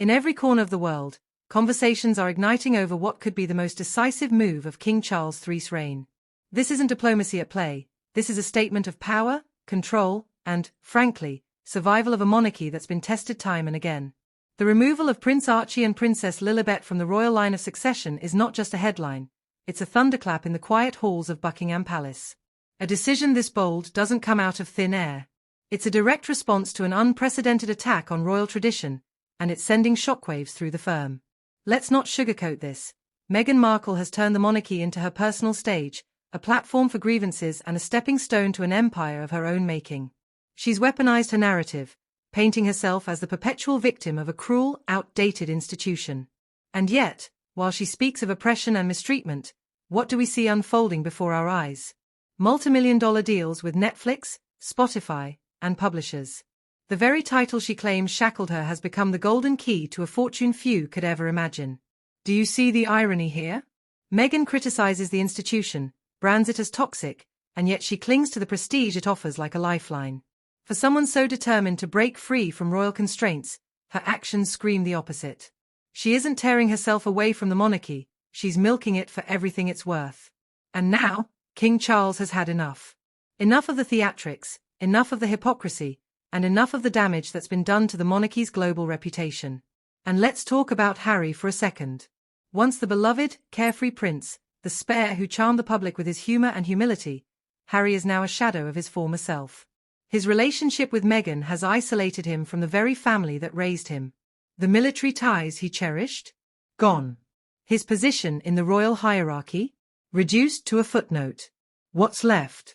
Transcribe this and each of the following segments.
In every corner of the world, conversations are igniting over what could be the most decisive move of King Charles III's reign. This isn't diplomacy at play, this is a statement of power, control, and, frankly, survival of a monarchy that's been tested time and again. The removal of Prince Archie and Princess Lilibet from the royal line of succession is not just a headline, it's a thunderclap in the quiet halls of Buckingham Palace. A decision this bold doesn't come out of thin air. It's a direct response to an unprecedented attack on royal tradition, and it's sending shockwaves through the firm. Let's not sugarcoat this. Meghan Markle has turned the monarchy into her personal stage, a platform for grievances and a stepping stone to an empire of her own making. She's weaponized her narrative, painting herself as the perpetual victim of a cruel, outdated institution. And yet, while she speaks of oppression and mistreatment, what do we see unfolding before our eyes? Multimillion-dollar deals with Netflix, Spotify, and publishers. The very title she claims shackled her has become the golden key to a fortune few could ever imagine. Do you see the irony here? Meghan criticizes the institution, brands it as toxic, and yet she clings to the prestige it offers like a lifeline. For someone so determined to break free from royal constraints, her actions scream the opposite. She isn't tearing herself away from the monarchy, she's milking it for everything it's worth. And now, King Charles has had enough. Enough of the theatrics, enough of the hypocrisy, and enough of the damage that's been done to the monarchy's global reputation. And let's talk about Harry for a second. Once the beloved, carefree prince, the spare who charmed the public with his humor and humility, Harry is now a shadow of his former self. His relationship with Meghan has isolated him from the very family that raised him. The military ties he cherished? Gone. His position in the royal hierarchy? Reduced to a footnote. What's left?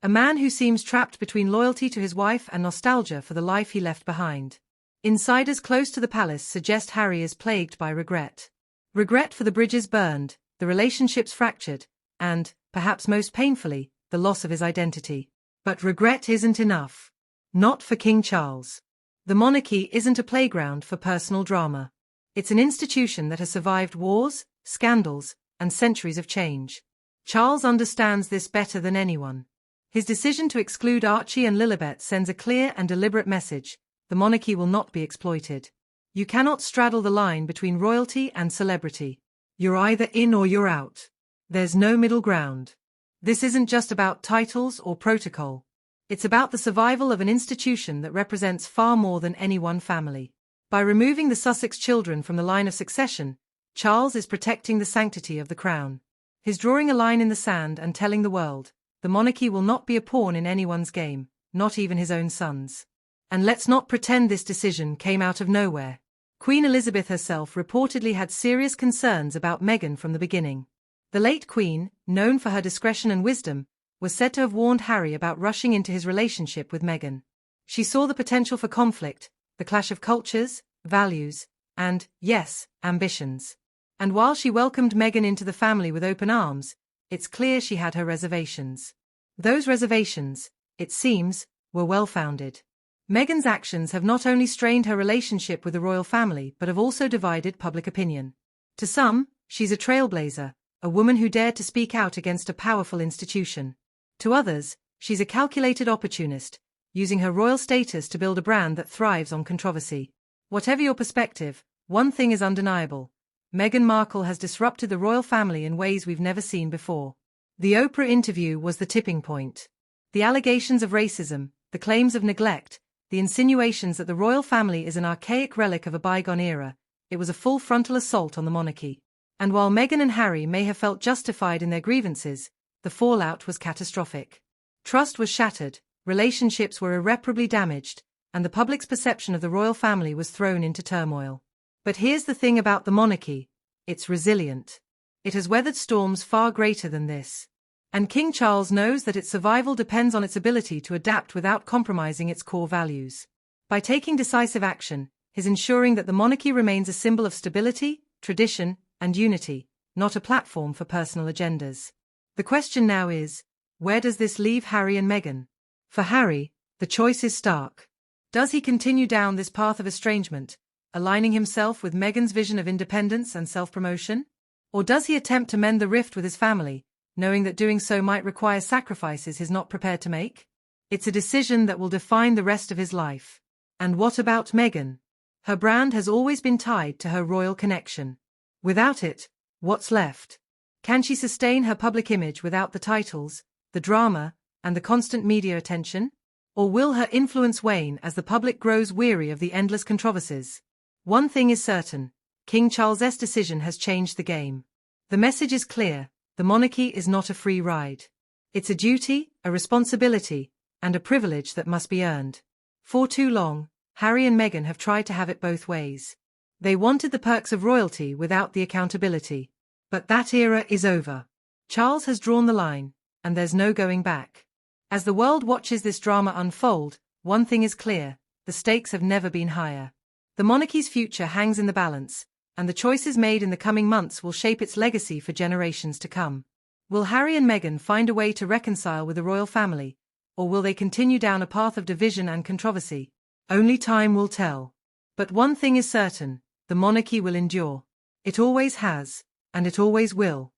A man who seems trapped between loyalty to his wife and nostalgia for the life he left behind. Insiders close to the palace suggest Harry is plagued by regret. Regret for the bridges burned, the relationships fractured, and, perhaps most painfully, the loss of his identity. But regret isn't enough. Not for King Charles. The monarchy isn't a playground for personal drama. It's an institution that has survived wars, scandals, and centuries of change. Charles understands this better than anyone. His decision to exclude Archie and Lilibet sends a clear and deliberate message: the monarchy will not be exploited. You cannot straddle the line between royalty and celebrity. You're either in or you're out. There's no middle ground. This isn't just about titles or protocol. It's about the survival of an institution that represents far more than any one family. By removing the Sussex children from the line of succession, Charles is protecting the sanctity of the crown. He's drawing a line in the sand and telling the world, the monarchy will not be a pawn in anyone's game, not even his own son's. And let's not pretend this decision came out of nowhere. Queen Elizabeth herself reportedly had serious concerns about Meghan from the beginning. The late Queen, known for her discretion and wisdom, was said to have warned Harry about rushing into his relationship with Meghan. She saw the potential for conflict, the clash of cultures, values, and, yes, ambitions. And while she welcomed Meghan into the family with open arms, it's clear she had her reservations. Those reservations, it seems, were well-founded. Meghan's actions have not only strained her relationship with the royal family but have also divided public opinion. To some, she's a trailblazer, a woman who dared to speak out against a powerful institution. To others, she's a calculated opportunist, using her royal status to build a brand that thrives on controversy. Whatever your perspective, one thing is undeniable: Meghan Markle has disrupted the royal family in ways we've never seen before. The Oprah interview was the tipping point. The allegations of racism, the claims of neglect, the insinuations that the royal family is an archaic relic of a bygone era, it was a full frontal assault on the monarchy. And while Meghan and Harry may have felt justified in their grievances, the fallout was catastrophic. Trust was shattered, relationships were irreparably damaged, and the public's perception of the royal family was thrown into turmoil. But here's the thing about the monarchy: it's resilient. It has weathered storms far greater than this. And King Charles knows that its survival depends on its ability to adapt without compromising its core values. By taking decisive action, he's ensuring that the monarchy remains a symbol of stability, tradition, and unity, not a platform for personal agendas. The question now is, where does this leave Harry and Meghan? For Harry, the choice is stark. Does he continue down this path of estrangement, aligning himself with Meghan's vision of independence and self-promotion? Or does he attempt to mend the rift with his family, knowing that doing so might require sacrifices he's not prepared to make? It's a decision that will define the rest of his life. And what about Meghan? Her brand has always been tied to her royal connection. Without it, what's left? Can she sustain her public image without the titles, the drama, and the constant media attention? Or will her influence wane as the public grows weary of the endless controversies? One thing is certain, King Charles's decision has changed the game. The message is clear, the monarchy is not a free ride. It's a duty, a responsibility, and a privilege that must be earned. For too long, Harry and Meghan have tried to have it both ways. They wanted the perks of royalty without the accountability. But that era is over. Charles has drawn the line, and there's no going back. As the world watches this drama unfold, one thing is clear, the stakes have never been higher. The monarchy's future hangs in the balance, and the choices made in the coming months will shape its legacy for generations to come. Will Harry and Meghan find a way to reconcile with the royal family, or will they continue down a path of division and controversy? Only time will tell. But one thing is certain, the monarchy will endure. It always has, and it always will.